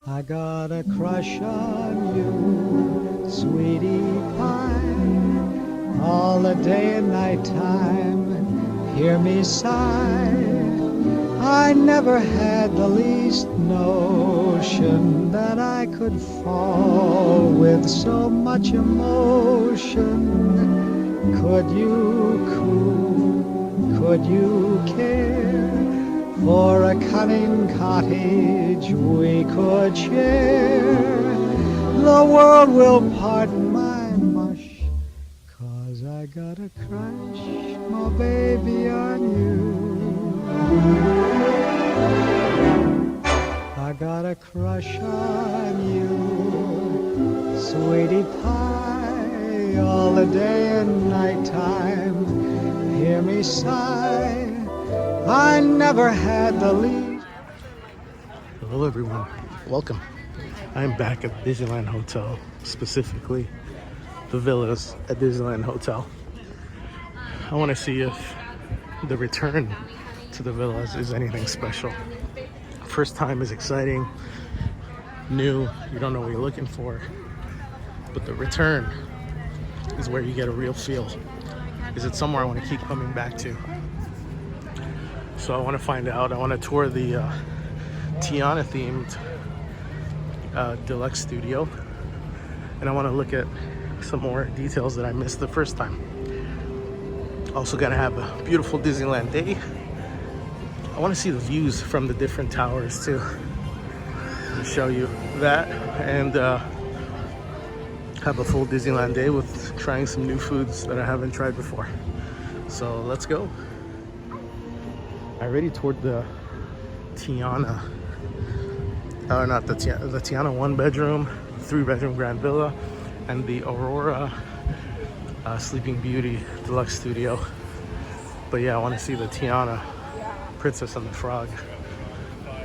I got a crush on you, sweetie pie. All the day and night time, hear me sigh. I never had the least notion that I could fall with so much emotion. Could you could you care for a cunning cottage we could share? The world will pardon my mush, 'cause I got a crush, my baby, on you. I got a crush on you, sweetie pie. All the day and night time, hear me sigh. I never had the least. Hello everyone, welcome. I'm back at the Disneyland Hotel, specifically the villas at Disneyland Hotel. I want to see if the return to the villas is anything special. First time is exciting, new, you don't know what you're looking for, but the return is where you get a real feel. Is it somewhere I want to keep coming back to? So I want to find out. I want to tour the Tiana themed Deluxe Studio, and I want to look at some more details that I missed the first time. Also gonna have a beautiful Disneyland day. I want to see the views from the different towers too. I'll show you that, and have a full Disneyland day with trying some new foods that I haven't tried before. So let's go. I already toured the Tiana, not the Tiana 1-bedroom, 3-bedroom Grand Villa, and the Aurora Sleeping Beauty Deluxe Studio. But yeah, I want to see the Tiana Princess and the Frog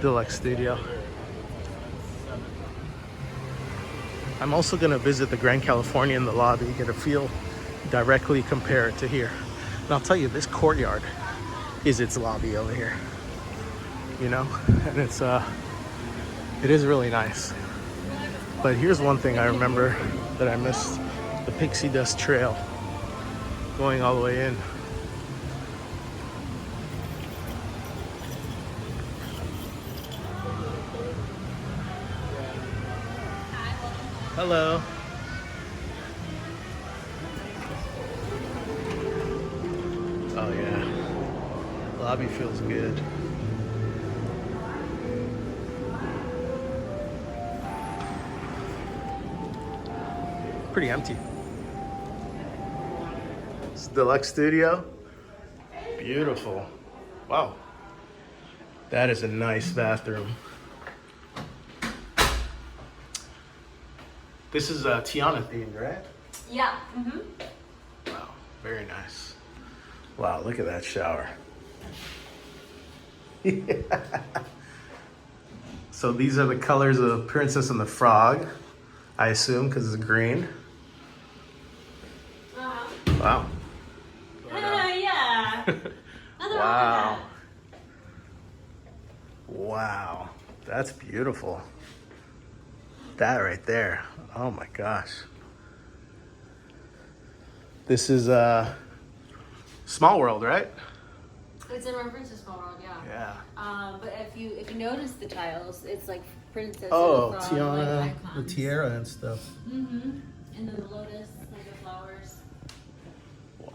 Deluxe Studio. I'm also going to visit the Grand Californian in the lobby, get a feel, directly compare it to here. And I'll tell you, this courtyard is its lobby over here, you know, and it is really nice. But here's one thing I remember that I missed: the pixie dust trail going all the way in. Hello. Oh yeah, lobby feels good. Pretty empty. It's Deluxe Studio. Beautiful. Wow. That is a nice bathroom. This is Tiana themed, right? Yeah. Mm-hmm. Wow, very nice. Wow, look at that shower. Yeah. So these are the colors of Princess and the Frog, I assume, because it's green. Wow. Yeah. Wow. Wow. That's beautiful. That right there. Oh my gosh. This is Small World, right? It's in reference to Small World, yeah. Yeah. But if you notice the tiles, it's like Princess Oh, and the Frog, Tiana, like the icons. tiara and stuff. Mm-hmm. And then the lotus, like the flowers.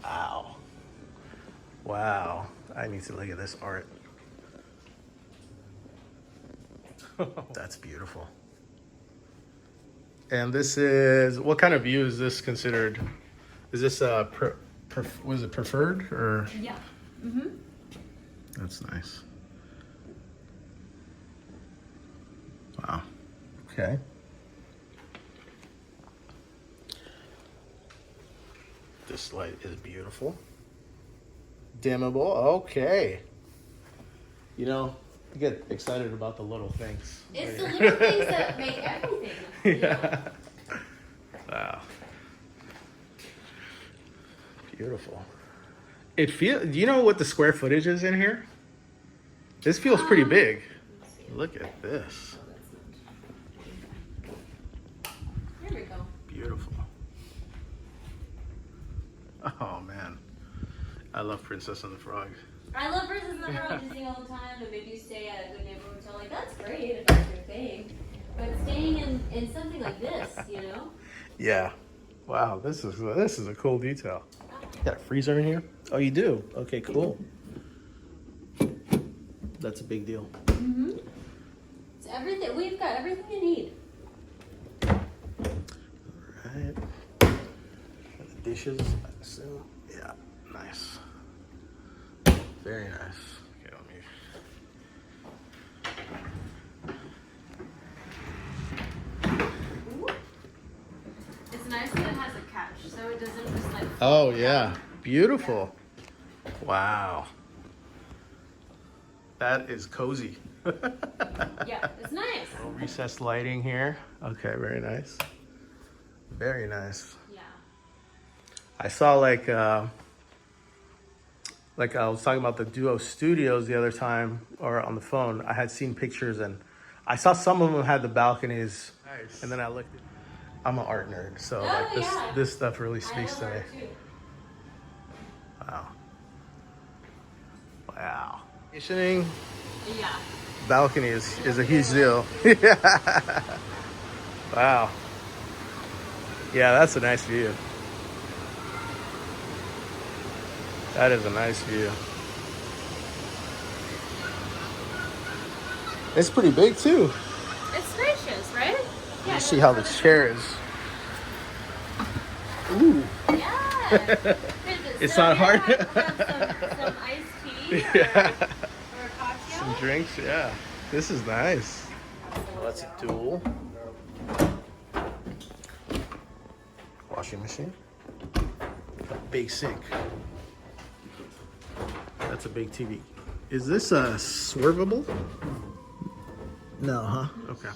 Wow. Wow. I need to look at this art. That's beautiful. And this is, what kind of view is this considered? Is this was it preferred or? Yeah. Mm-hmm. That's nice. Wow. Okay. This light is beautiful. Dimmable. Okay. You know, I get excited about the little things. It's the little things that make everything. Yeah. Wow. Beautiful. It feels. Do you know what the square footage is in here? This feels pretty big. Look at this. Beautiful. Oh man, I love Princess and the Frog. I love Princess and the Frog Disney all the time, and maybe you stay at a good neighborhood hotel. Like, that's great if that's your thing. But staying in something like this, you know? Yeah. Wow, this is a cool detail. Got a freezer in here? Oh, you do? Okay, cool. That's a big deal. Mm-hmm. It's everything. We've got everything you need. Right. The dishes, I assume. Yeah, nice. Very nice. Okay, let me. It's nice that it has a catch, so it doesn't just like. Oh yeah, beautiful. Wow. That is cozy. Yeah, it's nice. Little recessed lighting here. Okay, very nice. Very nice. Yeah. I saw like I was talking about the Duo Studios the other time, or on the phone. I had seen pictures and I saw some of them had the balconies. Nice. And then I looked. I'm an art nerd, so like this stuff really speaks to me. Wow. Wow. Conditioning. Yeah. Balcony is a huge deal. Yeah. Wow. Yeah, that's a nice view. That is a nice view. It's pretty big too. It's spacious, right? Yeah. You see how the chair is. Ooh. Yeah. It's not hard. Have some iced tea Yeah. or a cocktail. Some drinks, yeah. This is nice. Well, that's a dual. Washing machine. A big sink. That's a big TV. Is this a swervable? No, huh? Okay.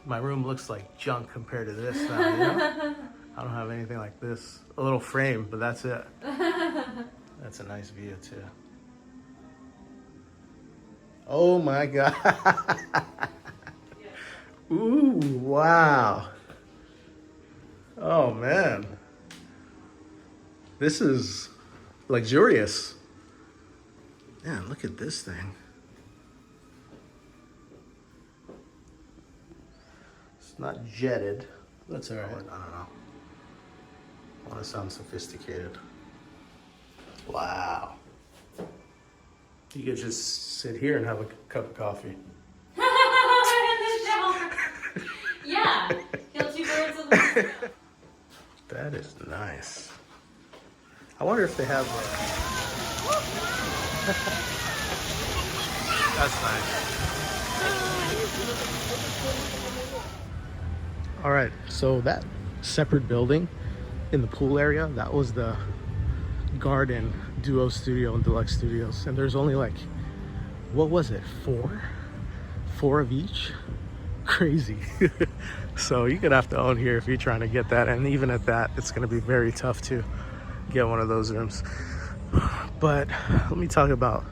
My room looks like junk compared to this now, you know? I don't have anything like this. A little frame, but that's it. That's a nice view too. Oh my God. Ooh, wow. Oh man. This is luxurious. Man, look at this thing. It's not jetted. That's all right. I don't know. I want to sound sophisticated. Wow. You could just sit here and have a cup of coffee. Yeah. Kill two birds with one stone. That is nice. I wonder if they have. That's nice. All right, so that separate building in the pool area, that was the Garden Duo Studio and Deluxe Studios, and there's only like, what was it, four of each? Crazy. So you're gonna have to own here if you're trying to get that, and even at that, it's gonna be very tough to get one of those rooms. But let me talk about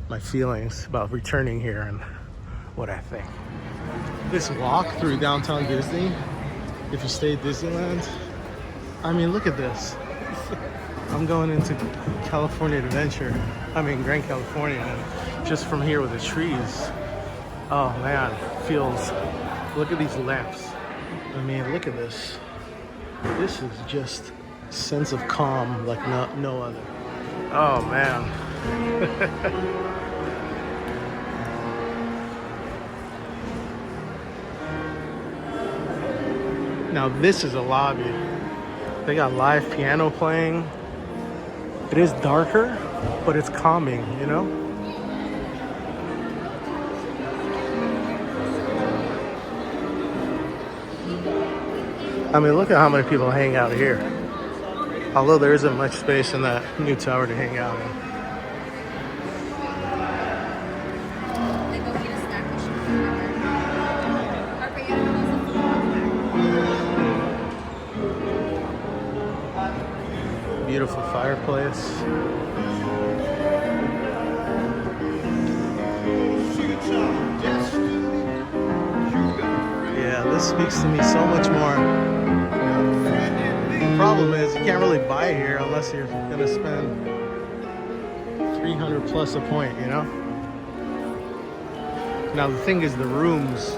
my feelings about returning here and what I think. This walk through downtown Disney, if you stay at Disneyland, I mean, look at this. I'm going into California Adventure. I mean, Grand Californian, and just from here with the trees, oh man, feels, look at these lamps. I mean, look at this. This is just a sense of calm like no other. Oh man. Now this is a lobby. They got live piano playing. It is darker, but it's calming, you know? I mean, look at how many people hang out here. Although there isn't much space in that new tower to hang out in. Beautiful fireplace. Yeah, this speaks to me so much more The problem is you can't really buy here unless you're gonna spend 300 plus a point, you know? Now the thing is, the rooms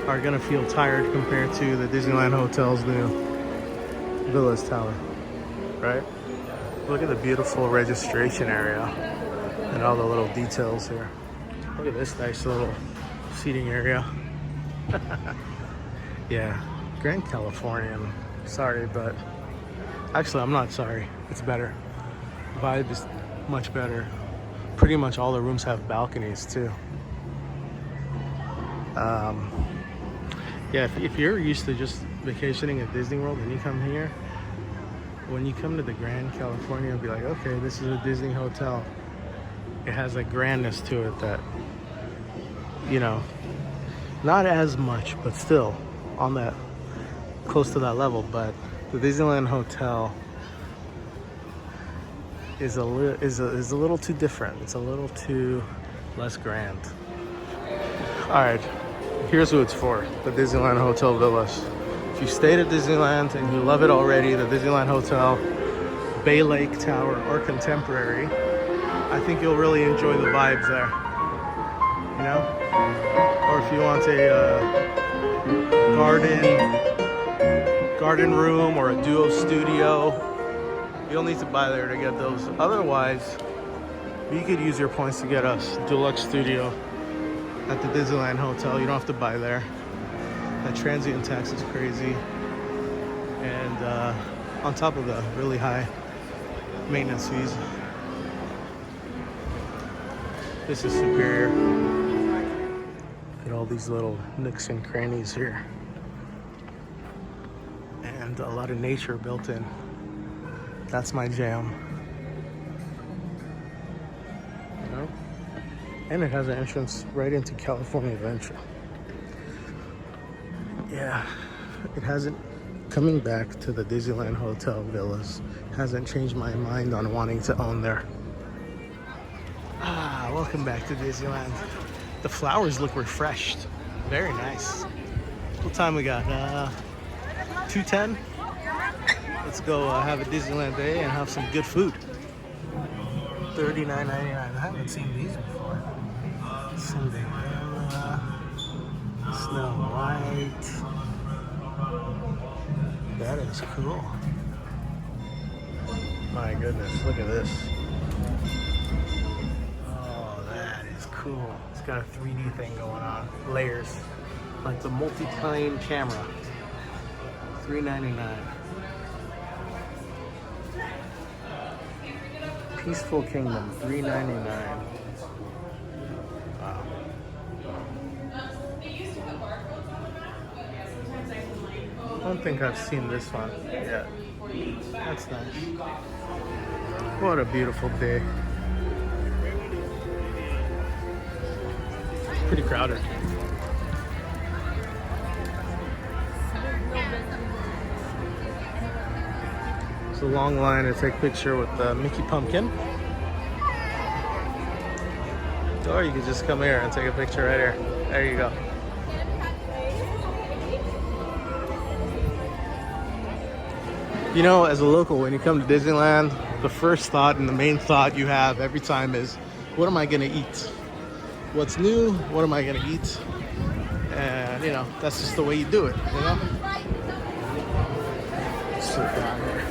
are gonna feel tired compared to the Disneyland Hotel's new Villas Tower, right? Look at the beautiful registration area and all the little details here. Look at this nice little seating area. Yeah, Grand Californian. Sorry, but actually I'm not sorry. It's better. Vibe is much better. Pretty much all the rooms have balconies too. Yeah, if you're used to just vacationing at Disney World and you come here, when you come to the Grand California, you'll be like, okay, this is a Disney hotel. It has a grandness to it that, you know, not as much, but still on that, close to that level. But the Disneyland Hotel is a little too different. It's a little too less grand. All right, here's who it's for: the Disneyland Hotel Villas. If you stayed at Disneyland and you love it already, the Disneyland Hotel, Bay Lake Tower, or Contemporary, I think you'll really enjoy the vibes there. You know, or if you want a garden room or a duo studio, you'll need to buy there to get those. Otherwise, you could use your points to get us Deluxe Studio at the Disneyland Hotel. You don't have to buy there. That transient tax is crazy, and on top of the really high maintenance fees, this is superior. Look at all these little nooks and crannies here, and a lot of nature built in. That's my jam. You know? And it has an entrance right into California Adventure. Yeah, it hasn't, coming back to the Disneyland Hotel Villas, hasn't changed my mind on wanting to own there. Welcome back to Disneyland. The flowers look refreshed. Very nice. What time we got? 2:10? Let's go have a Disneyland day and have some good food. $39.99. I haven't seen these before. Cinderella, Snow White. That is cool. My goodness, look at this. Oh, that is cool. It's got a 3D thing going on. Layers. Like the multi-plane camera. $3.99. Peaceful Kingdom, $3.99. Wow. I don't think I've seen this one yet. That's nice. What a beautiful day. It's pretty crowded. It's a long line to take a picture with the Mickey Pumpkin. Or you could just come here and take a picture right here. There you go. You know, as a local, when you come to Disneyland, the first thought and the main thought you have every time is, what am I gonna eat? What's new? What am I gonna eat? And you know, that's just the way you do it, you know? Sit down here.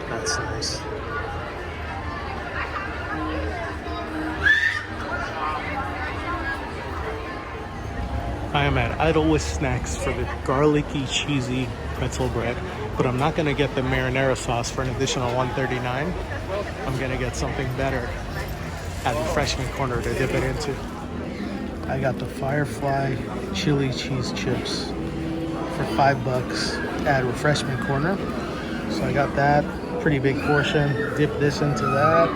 That's nice. I am at Idle with Snacks for the garlicky, cheesy pretzel bread, but I'm not gonna get the marinara sauce for an additional $139. I'm gonna get something better at Refreshment Corner to dip it into. I got the Firefly chili cheese chips for $5 at Refreshment Corner. So I got that, pretty big portion. Dip this into that.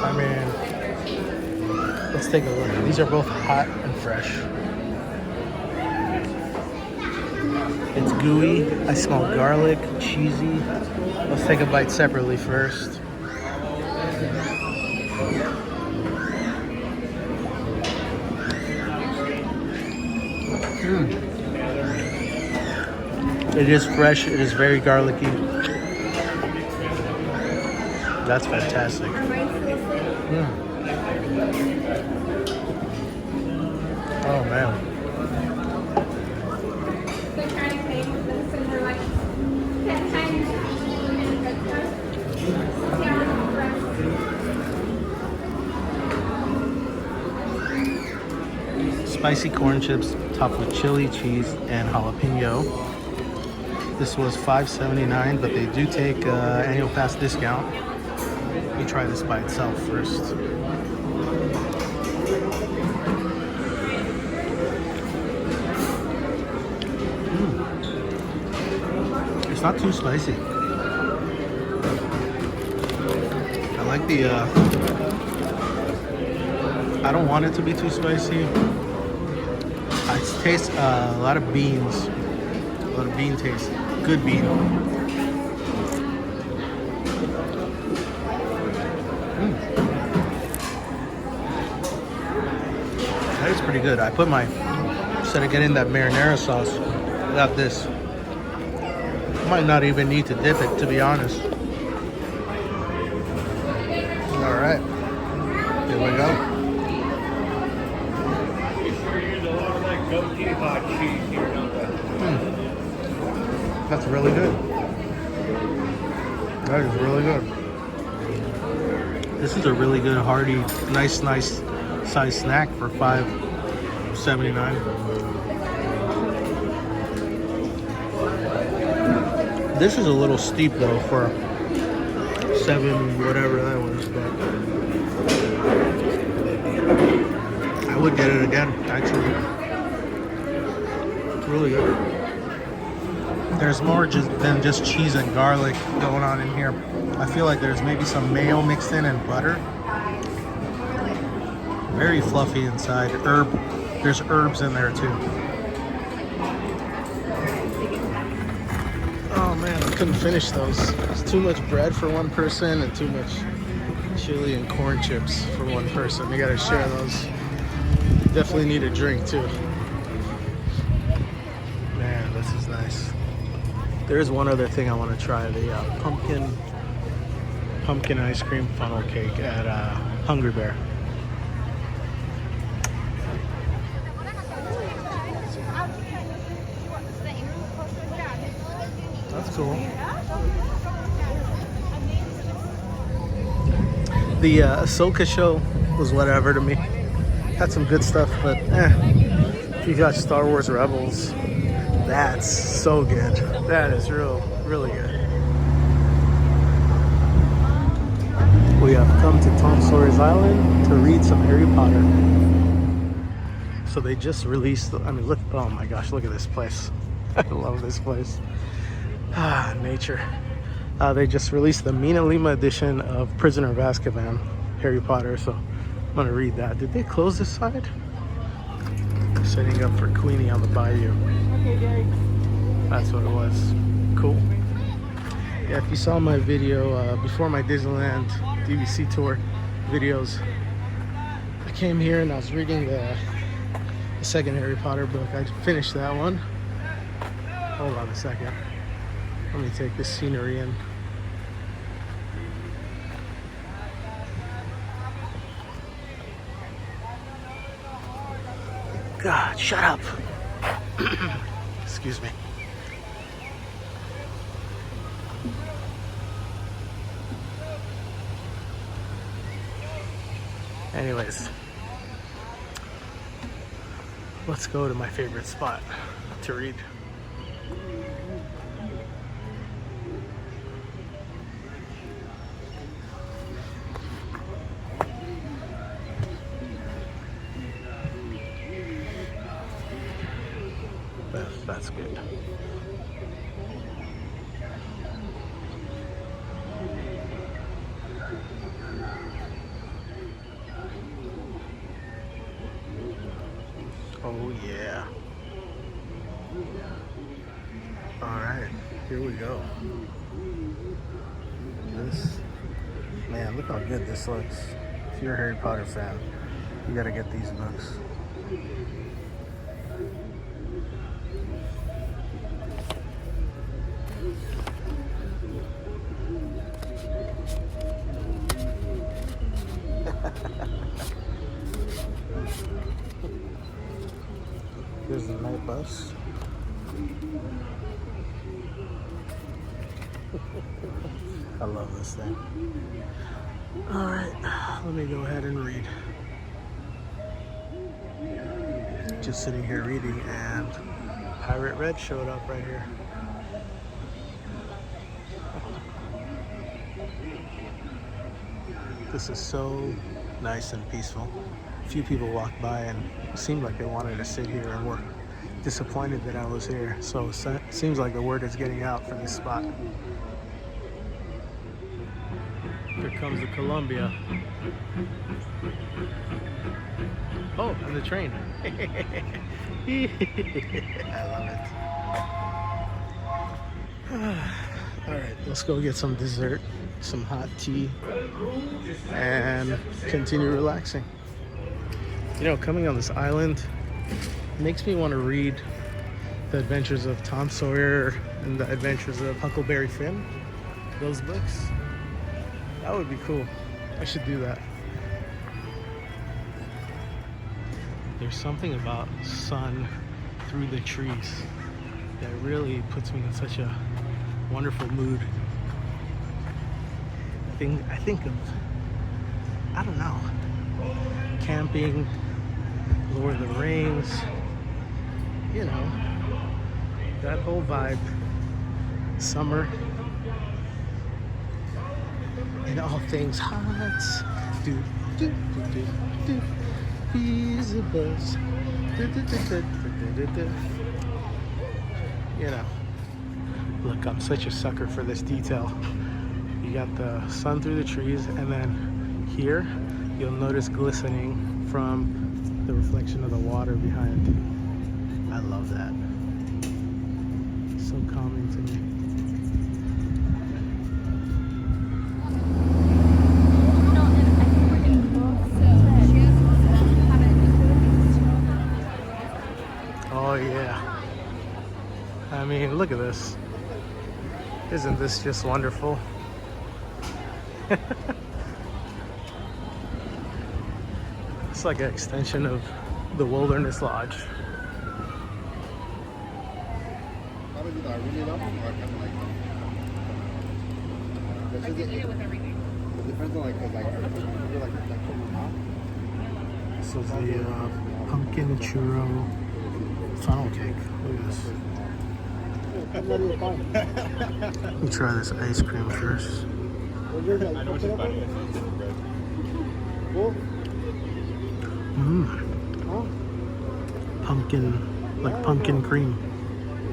I mean, let's take a look. These are both hot and fresh. It's gooey. I smell garlic, cheesy. Let's take a bite separately first. It is fresh. It is very garlicky. That's fantastic. Oh man. Spicy corn chips topped with chili, cheese, and jalapeno. This was $5.79, but they do take annual pass discount. Let me try this by itself first. It's not too spicy. I like the, I don't want it to be too spicy. I taste a lot of beans. A lot of bean taste. Good bean. That is pretty good. I put my, instead of getting that marinara sauce, I got this. Might not even need to dip it, to be honest. All right. Here we go. That's really good. That is really good. This is a really good, hearty, nice size snack for $5.79. This is a little steep though for $7, whatever that was, but I would get it again, actually. It's really good. There's more than just cheese and garlic going on in here. I feel like there's maybe some mayo mixed in and butter. Very fluffy inside. There's herbs in there too. Oh man, I couldn't finish those. It's too much bread for one person and too much chili and corn chips for one person. You gotta share those. Definitely need a drink too. Man, this is nice. There is one other thing I want to try, the pumpkin ice cream funnel cake at Hungry Bear. That's cool. The Ahsoka show was whatever to me. Had some good stuff, but if you got Star Wars Rebels, that's so good. That is really good. We have come to Tom Sawyer's Island to read some Harry Potter. So they just released, I mean, look, oh my gosh, look at this place. I love this place. Ah, nature. They just released the Mina Lima edition of Prisoner of Azkaban, Harry Potter, so I'm gonna read that. Did they close this side? Setting up for Queenie on the Bayou. That's what it was. Cool. Yeah, if you saw my video before my Disneyland DVC tour videos, I came here and I was reading the second Harry Potter book. I finished that one. Hold on a second. Let me take this scenery in. God, shut up. Excuse me. Anyways, let's go to my favorite spot to read. That's good. Oh yeah. All right, here we go. This, man, look how good this looks. If you're a Harry Potter fan, you gotta get these books. There's the night bus. I love this thing. All right, let me go ahead and read. Just sitting here reading, and Pirate Red showed up right here. This is so nice and peaceful. A few people walked by and it seemed like they wanted to sit here and were disappointed that I was here. So it seems like the word is getting out for this spot. Here comes the Columbia. Oh, and the train. I love it. All right, let's go get some dessert, some hot tea, and continue relaxing. You know, coming on this island makes me want to read The Adventures of Tom Sawyer and The Adventures of Huckleberry Finn. Those books. That would be cool. I should do that. There's something about sun through the trees that really puts me in such a wonderful mood. I think of, I don't know, camping, Lord of the Rings, you know, that whole vibe. Summer, and all things hot. Do do do do do. He's a buzz. Do, do, do, do, do, do, do. You know, look, I'm such a sucker for this detail. You got the sun through the trees, and then here you'll notice glistening from the reflection of the water behind. I love that. So calming to me. Oh yeah. I mean, look at this. Isn't this just wonderful? It's like an extension of the Wilderness Lodge. I can eat it with everything. It depends on This is the pumpkin churro funnel cake. Look at this. Let me try this ice cream first. Pumpkin, like pumpkin cream.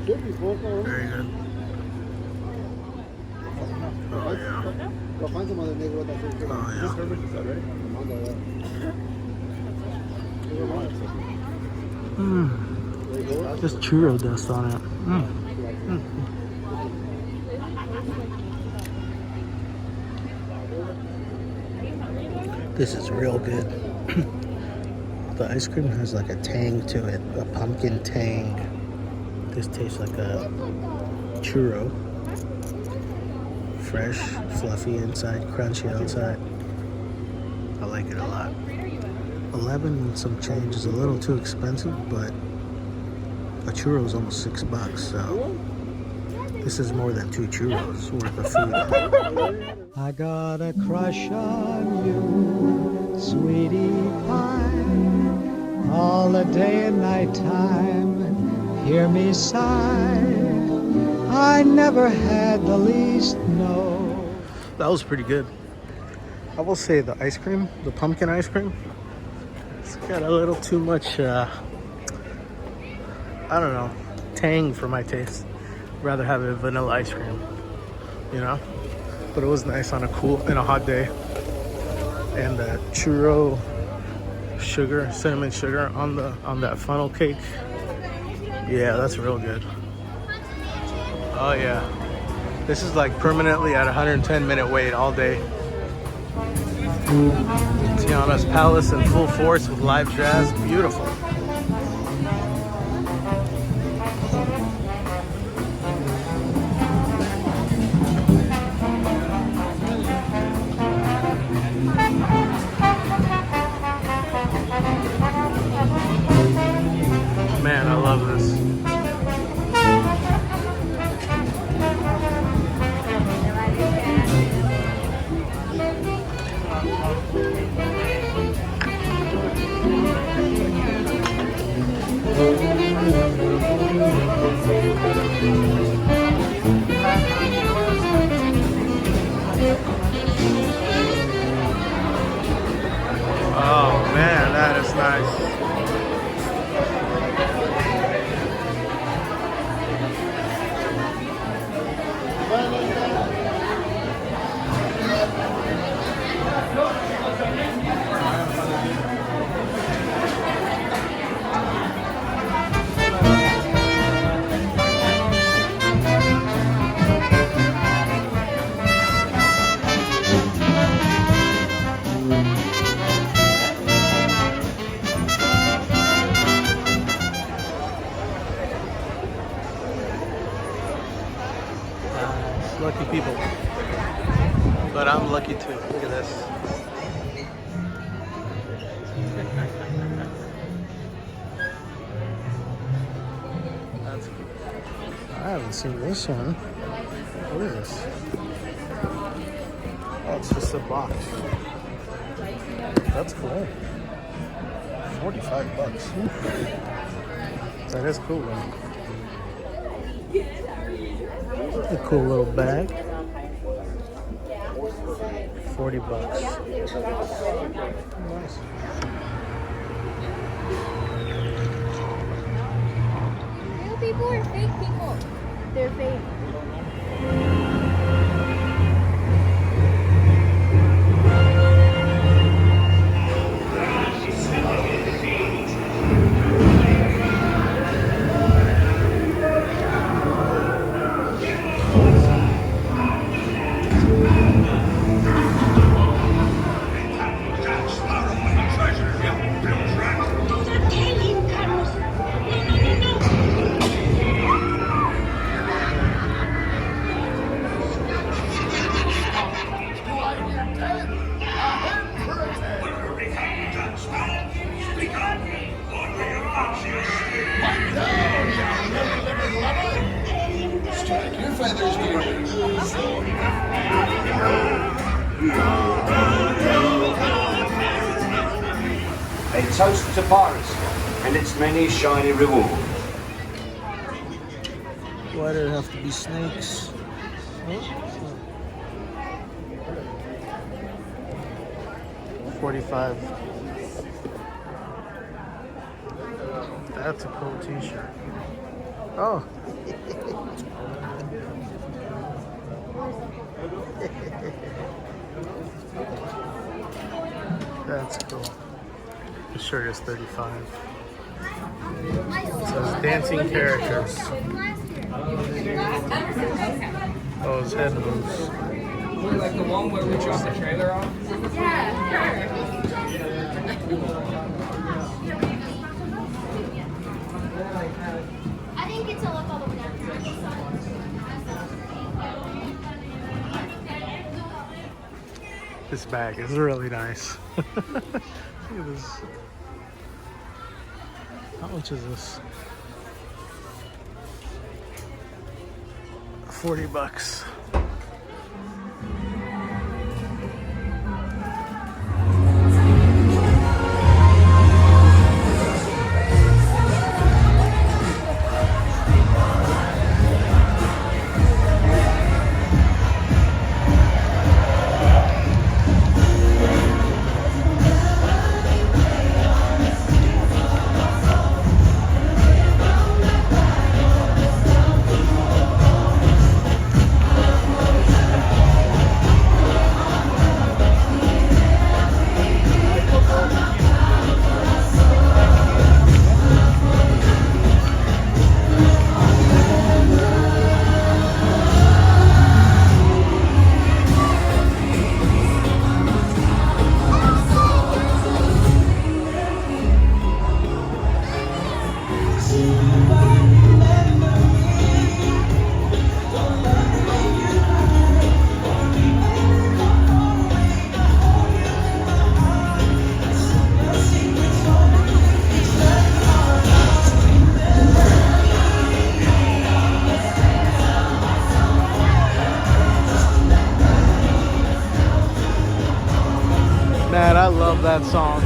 Very good. Oh yeah. Oh yeah. Just churro dust on it. This is real good. The ice cream has like a tang to it, a pumpkin tang. This tastes like a churro. Fresh, fluffy inside, crunchy outside. I like it a lot. 11 and some change is a little too expensive, but a churro is almost $6, so this is more than 2 churros worth of food. I got a crush on you, sweetie pie, all the day and night time, hear me sigh, I never had the least no. That was pretty good. I will say the ice cream, the pumpkin ice cream, it's got a little too much, I don't know, tang for my taste. Rather have a vanilla ice cream, you know? But it was nice on a hot day. And the churro sugar, cinnamon sugar on that funnel cake. Yeah, that's real good. Oh yeah. This is like permanently at 110-minute wait all day. Tiana's Palace in full force with live jazz. Beautiful. Man, I love Lucky people. But I'm lucky too. Look at this. That's cool. I haven't seen this one. What is this? Oh, it's just a box. That's cool. $45. That is cool though. A cool little bag. $40. Nice. Real people or fake people? They're fake. A toast to piracy and its many shiny rewards. Why do there have to be snakes? Oh. 45. That's a cool t-shirt. Oh. That's cool. The shirt is 35. It says dancing characters. Oh, his head moves. Like the one where we dropped the trailer off? I didn't get to look all the way down. This bag is really nice. Look at this. How much is this? $40. Man, I love that song.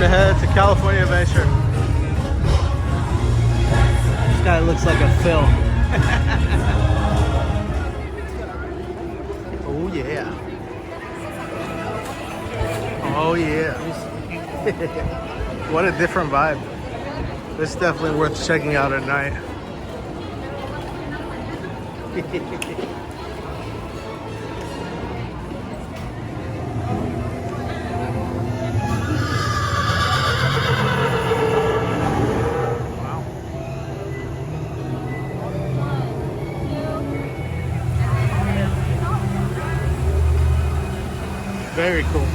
to head to California Adventure. This guy looks like a Phil. Oh yeah. Oh yeah. What a different vibe. This is definitely worth checking out at night. Very cool.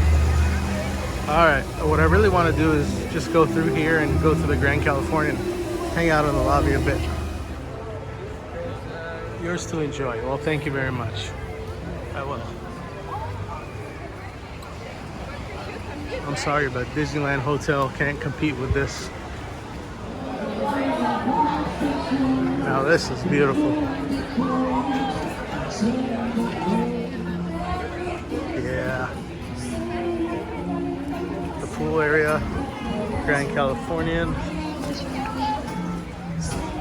All right, what I really want to do is just go through here and go to the Grand Californian, hang out in the lobby a bit. Yours to enjoy. Well, thank you very much. I will. I'm sorry, but Disneyland Hotel can't compete with this. Now this is beautiful. Yeah. The pool area, Grand Californian.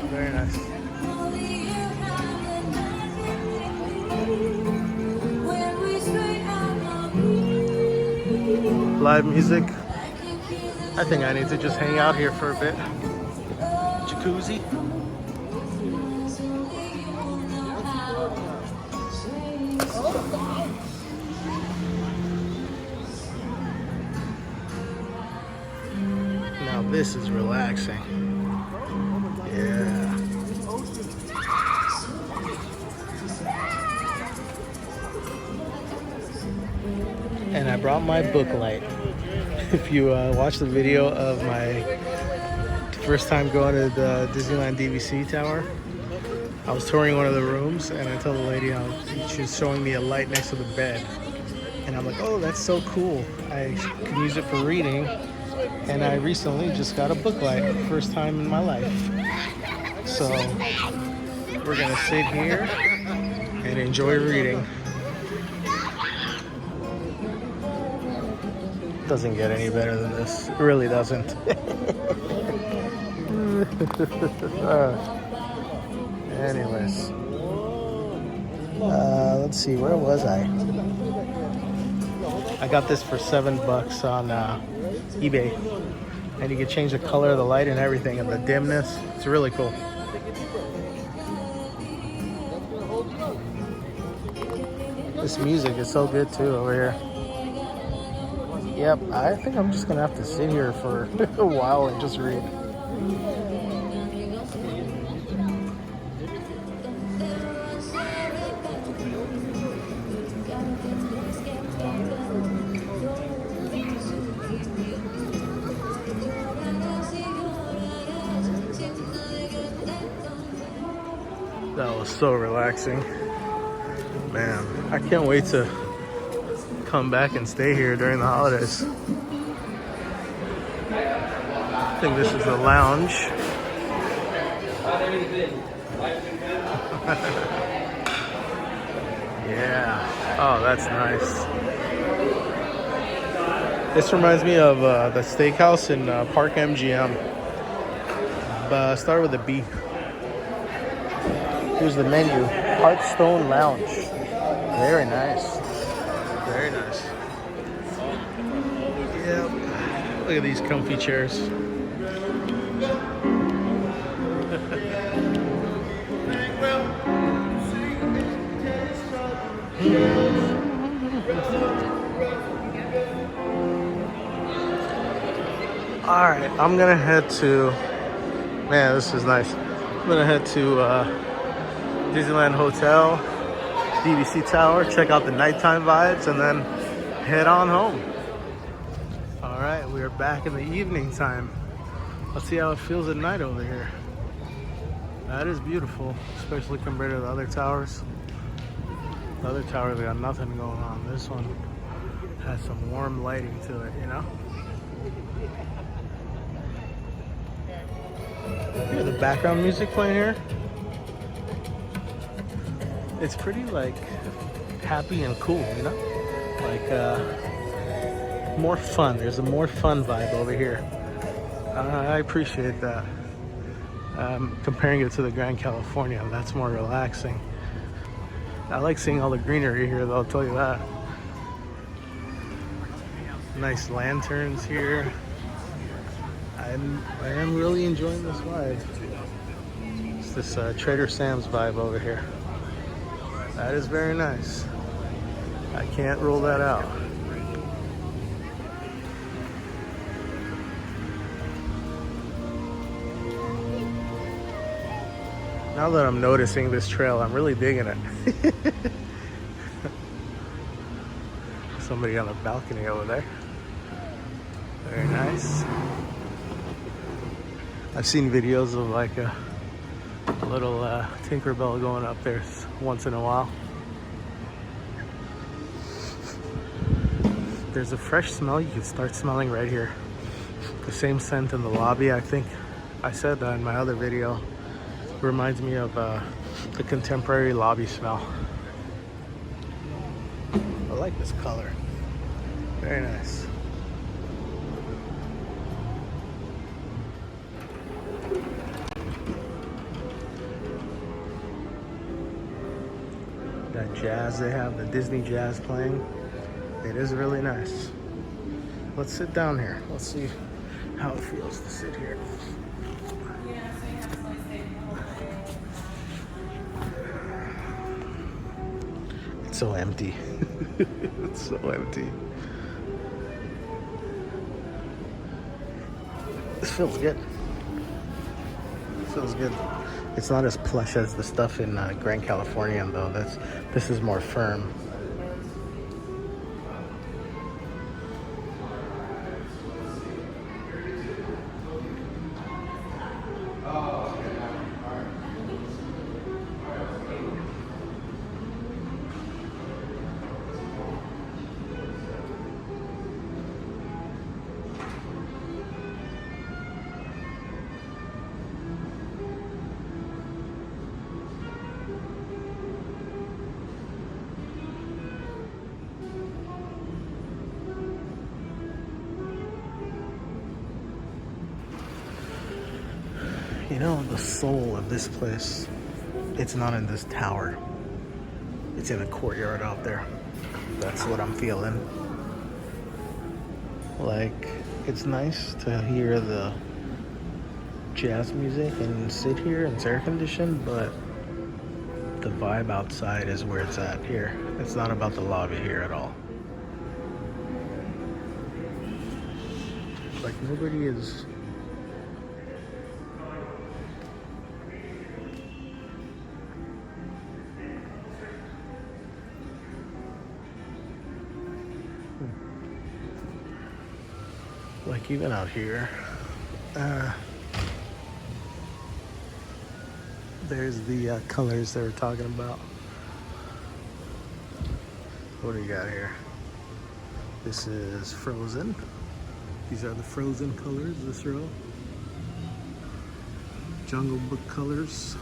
Very nice. Live music. I think I need to just hang out here for a bit. Jacuzzi. Now this is relaxing. Yeah. And I brought my book light. If you watch the video of my first time going to the Disneyland DVC tower, I was touring one of the rooms and I told the lady she was showing me a light next to the bed. And I'm like, oh, that's so cool. I can use it for reading. And I recently just got a book light, first time in my life. So we're gonna sit here and enjoy reading. Doesn't get any better than this. It really doesn't. Anyways. Let's see, where was I? I got this for $7 on eBay. And you can change the color of the light and everything and the dimness. It's really cool. This music is so good too over here. Yep, I think I'm just gonna have to sit here for a while and just read. That was so relaxing. Man, I can't wait to come back and stay here during the holidays. I think this is the lounge. Yeah. Oh, that's nice. This reminds me of the steakhouse in Park MGM. Start with a B. Here's the menu. Hearthstone Lounge. Very nice. Very nice. Yep. Look at these comfy chairs. All right, I'm gonna head to. Man, this is nice. I'm gonna head to Disneyland Hotel, DVC Tower, check out the nighttime vibes, and then head on home. All right, we are back in the evening time. Let's see how it feels at night over here. That is beautiful, especially compared to the other towers. The other towers got nothing going on. This one has some warm lighting to it, you know? Hear the background music playing here? It's pretty like happy and cool, you know? Like more fun. There's a more fun vibe over here. I appreciate that. Comparing it to the Grand Californian, that's more relaxing. I like seeing all the greenery here, though, I'll tell you that. Nice lanterns here. I am really enjoying this vibe. It's this Trader Sam's vibe over here. That is very nice. I can't rule that out. Now that I'm noticing this trail, I'm really digging it. Somebody on the balcony over there. Very nice. I've seen videos of like a little Tinkerbell going up there once in a while. There's a fresh smell you can start smelling right here. The same scent in the lobby, I think. I said that in my other video. Reminds me of the contemporary lobby smell. I like this color. Very nice. That jazz they have, the Disney jazz playing. It is really nice. Let's sit down here. Let's see how it feels to sit here. It's so empty. It's so empty. This feels good. Feels good. It's not as plush as the stuff in Grand Californian, though. This is more firm. You know, the soul of this place, it's not in this tower. It's in the courtyard out there. That's what I'm feeling. Like, it's nice to hear the jazz music and sit here and it's air conditioned, but the vibe outside is where it's at here. It's not about the lobby here at all. Like, nobody is... Like, even out here, there's the colors they were talking about. What do you got here? This is Frozen. These are the Frozen colors, this row. Jungle Book colors.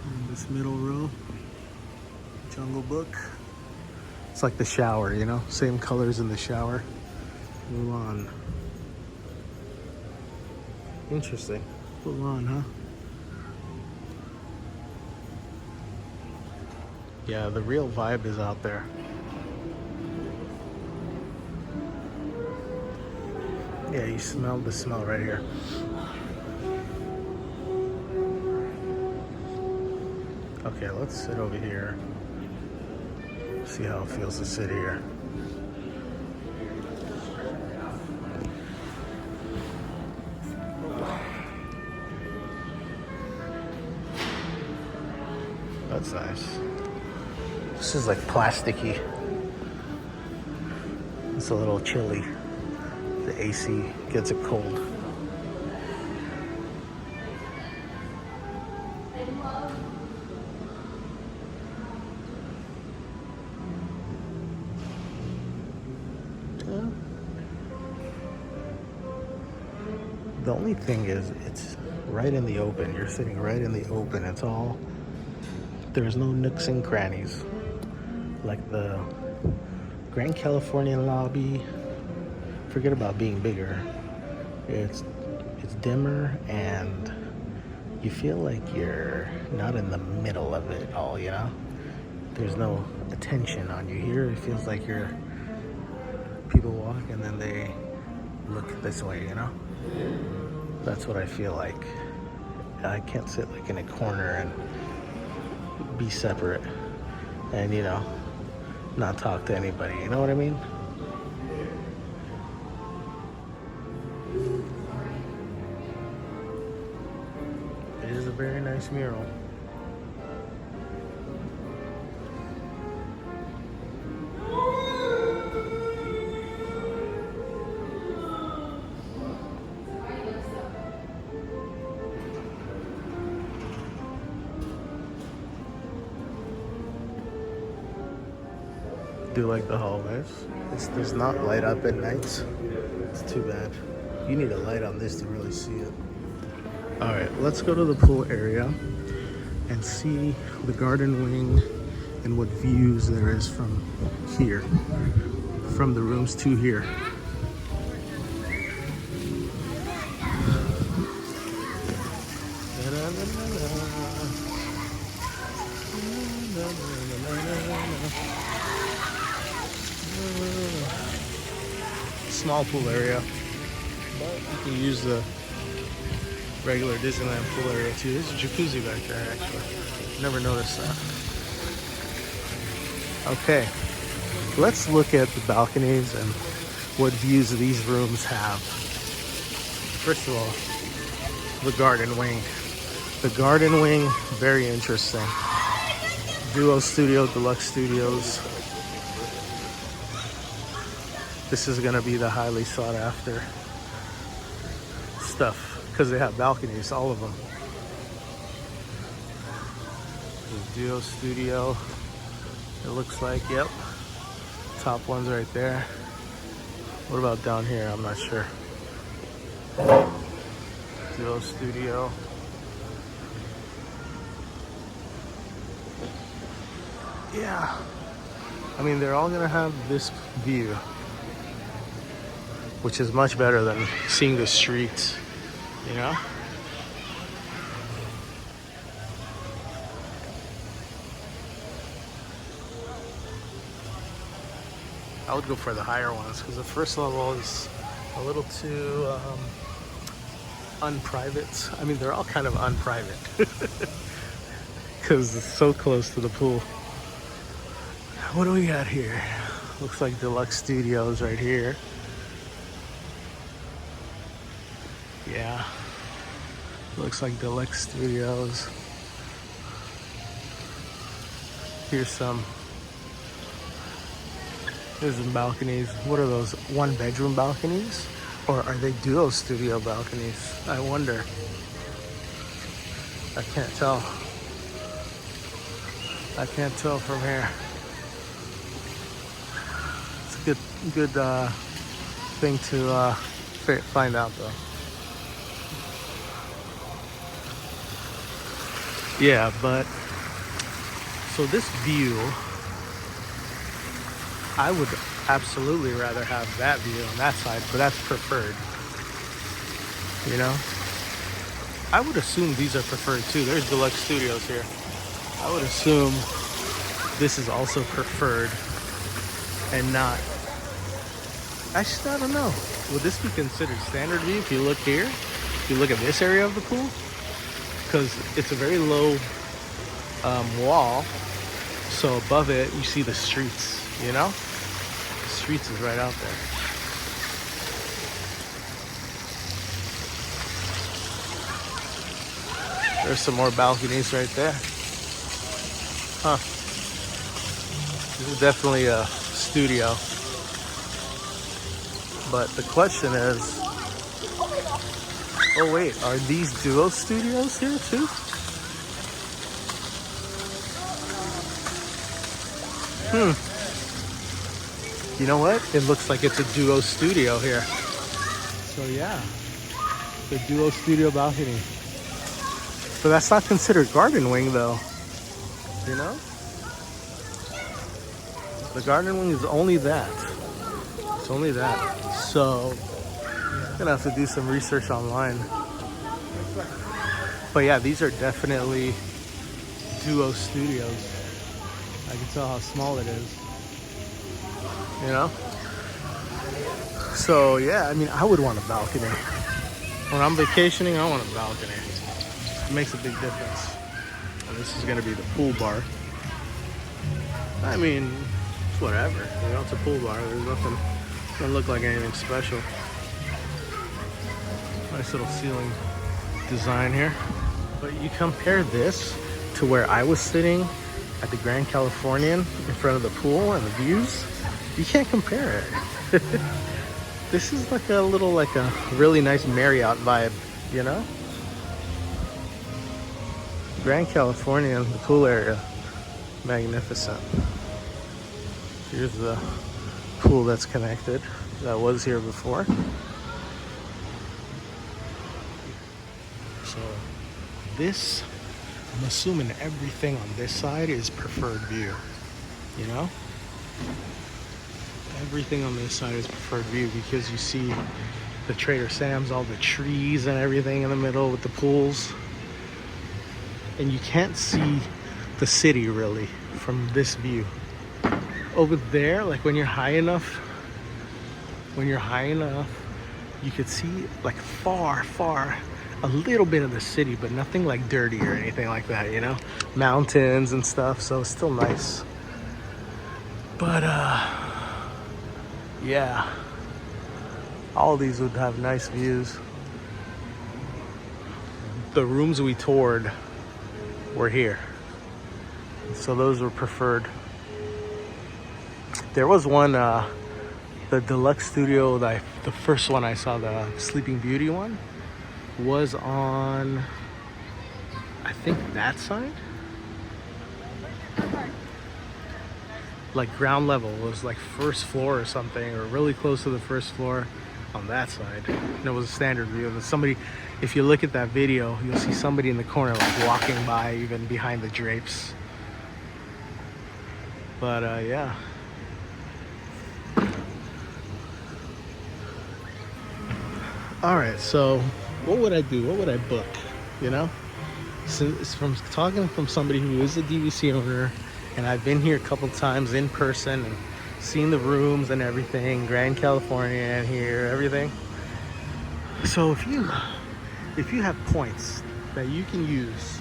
And this middle row, Jungle Book. It's like the shower, you know? Same colors in the shower. Mulan. Interesting. Mulan, huh? Yeah, the real vibe is out there. Yeah, you smell the smell right here. Okay, let's sit over here. See how it feels to sit here. That's nice. This is like plasticky. It's a little chilly. The AC gets it cold. The only thing is, it's right in the open. You're sitting right in the open. It's all, there's no nooks and crannies. like the Grand Californian lobby. Forget about being bigger. It's dimmer, and you feel like you're not in the middle of it all, you know? There's no attention on you here. It feels like people walk and then they look this way, you know? That's what I feel like. I can't sit like in a corner and be separate and, you know, not talk to anybody. You know what I mean? It is a very nice mural. Do like the hallways. This does not light up at nights. It's too bad. You need a light on this to really see it. All right, let's go to the pool area and see the garden wing and what views there is from here, from the rooms to here. Small pool area, but you can use the regular Disneyland pool area too. There's a jacuzzi back there actually. Never noticed that. Okay, let's look at the balconies and what views these rooms have. First of all, the garden wing. The garden wing, very interesting. Duo Studio, Deluxe Studios. This is gonna be the highly sought after stuff because they have balconies, all of them. The Duo Studio, it looks like, yep. Top one's right there. What about down here? I'm not sure. Duo Studio. Yeah. I mean, they're all gonna have this view, which is much better than seeing the streets, you know? I would go for the higher ones because the first level is a little too unprivate. I mean, they're all kind of unprivate because it's so close to the pool. What do we got here? Looks like Deluxe Studios right here. Yeah, looks like Deluxe Studios. Here's some balconies. What are those? 1-bedroom balconies? Or are they Duo Studio balconies? I wonder. I can't tell. I can't tell from here. It's a good thing to find out though. Yeah, but so this view, I would absolutely rather have that view on that side, but that's preferred. You know? I would assume these are preferred too. There's Deluxe Studios here. I would assume this is also preferred and not. Actually, I don't know. Would this be considered standard view if you look here? If you look at this area of the pool? Because it's a very low wall, so above it you see the streets, you know? The streets is right out there. There's some more balconies right there. Huh. This is definitely a studio. But the question is, oh wait, are these Duo Studios here too? You know what? It looks like it's a Duo Studio here. So yeah, the Duo Studio balcony. But that's not considered garden wing though, you know? The garden wing is only that. It's only that. So I'm gonna have to do some research online. But yeah, these are definitely duo studios. I can tell how small it is. You know? So yeah, I mean, I would want a balcony. When I'm vacationing, I want a balcony. It makes a big difference. And this is gonna be the pool bar. I mean, it's whatever. You know, it's a pool bar. There's nothing, doesn't look like anything special. Nice little ceiling design here. But you compare this to where I was sitting at the Grand Californian in front of the pool and the views, you can't compare it. This is like a little, like a really nice Marriott vibe, you know? Grand Californian, the pool area, magnificent. Here's the pool that's connected, that was here before. So this, I'm assuming everything on this side is preferred view, you know? Everything on this side is preferred view because you see the Trader Sam's, all the trees and everything in the middle with the pools. And you can't see the city really from this view. Over there, like when you're high enough, you could see like far, a little bit of the city, but nothing like dirty or anything like that, you know? Mountains and stuff, so it's still nice. But yeah, all these would have nice views. The rooms we toured were here, so those were preferred. There was one, the Deluxe Studio, the first one I saw, the Sleeping Beauty one, was on, I think that side, like ground level. It was like first floor or something, or really close to the first floor on that side. And it was a standard view. And somebody, if you look at that video, you'll see somebody in the corner like walking by, even behind the drapes. But yeah. All right, so what would I do? What would I book? You know, so it's from talking from somebody who is a DVC owner, and I've been here a couple times in person and seen the rooms and everything, Grand Californian here, everything. So if you have points that you can use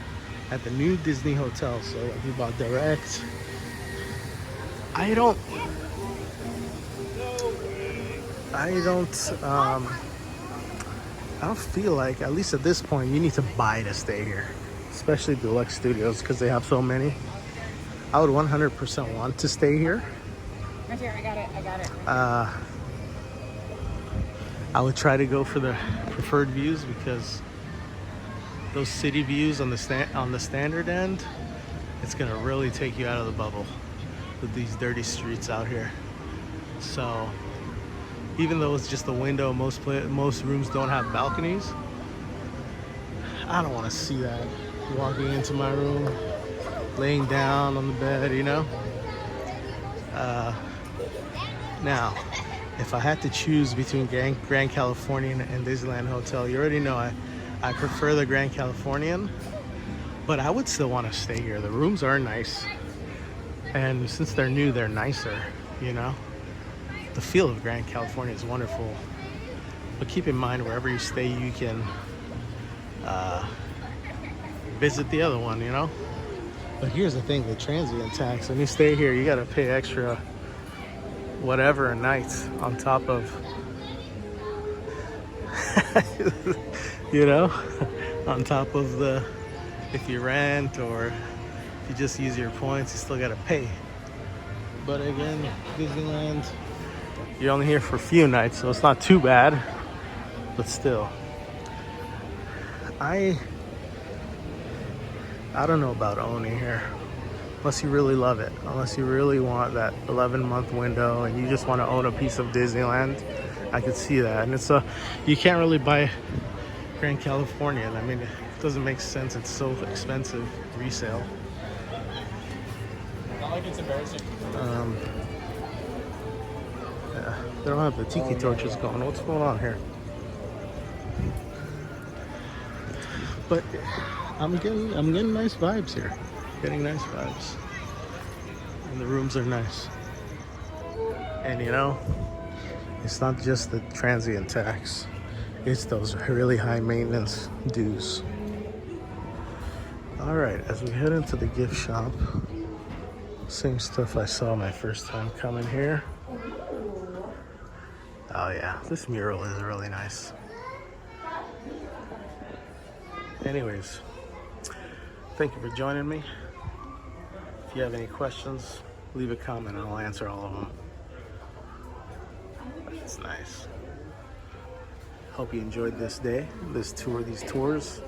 at the new Disney Hotel, so if you bought direct, I don't feel like, at least at this point, you need to buy to stay here, especially Deluxe Studios, because they have so many. I would 100% want to stay here. Right here, I got it. I would try to go for the preferred views, because those city views on the standard end, it's gonna really take you out of the bubble with these dirty streets out here. So even though it's just a window, most rooms don't have balconies. I don't want to see that. Walking into my room, laying down on the bed, you know? Now, if I had to choose between Grand Californian and Disneyland Hotel, you already know I prefer the Grand Californian, but I would still want to stay here. The rooms are nice, and since they're new, they're nicer, you know? The feel of Grand California is wonderful, but keep in mind, wherever you stay, you can visit the other one, you know? But here's the thing, the transient tax, when you stay here, you gotta pay extra whatever a night on top of you know, on top of the, if you rent or if you just use your points, you still gotta pay. But again, Disneyland, you're only here for a few nights, so it's not too bad, but still. I don't know about owning here, unless you really love it, unless you really want that 11-month window and you just want to own a piece of Disneyland. I could see that. And it's you can't really buy Grand Californian. I mean, it doesn't make sense. It's so expensive resale. Not like it's embarrassing. Yeah, they don't have the tiki torches going. What's going on here? But I'm getting nice vibes here. Getting nice vibes. And the rooms are nice. And you know, it's not just the transient tax. It's those really high maintenance dues. Alright, as we head into the gift shop, same stuff I saw my first time coming here. Oh yeah, this mural is really nice. Anyways, thank you for joining me. If you have any questions, leave a comment and I'll answer all of them. It's nice. Hope you enjoyed this day, this tour, these tours.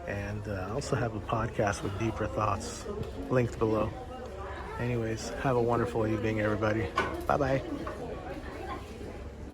And I also have a podcast with deeper thoughts linked below. Anyways, have a wonderful evening, everybody. Bye-bye.